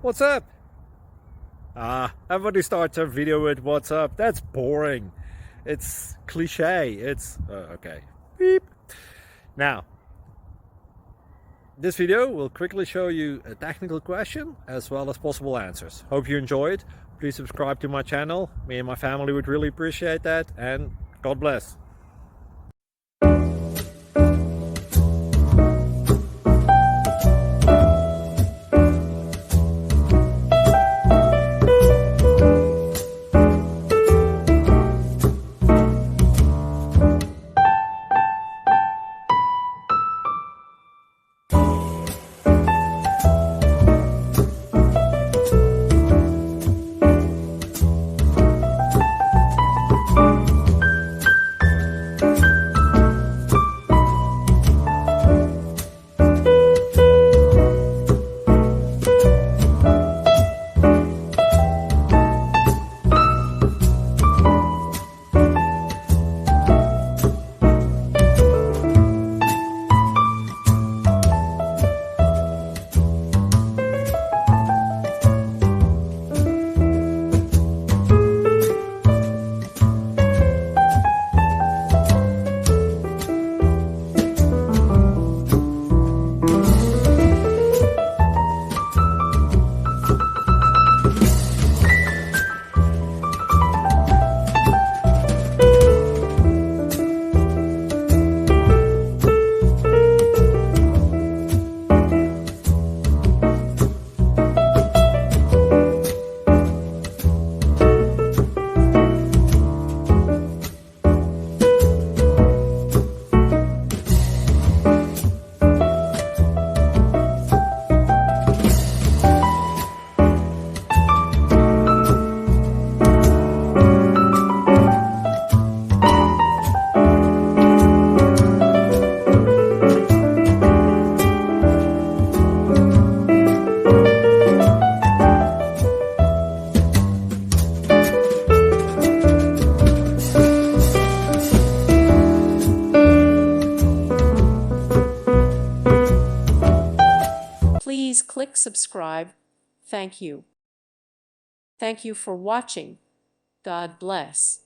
What's up? Everybody starts a video with what's up. That's boring. It's cliche. It's okay. Beep. Now, this video will quickly show you a technical question as well as possible answers. Hope you enjoy it. Please subscribe to my channel. Me and my family would really appreciate that, and God bless. Please click subscribe. Thank you. Thank you for watching. God bless.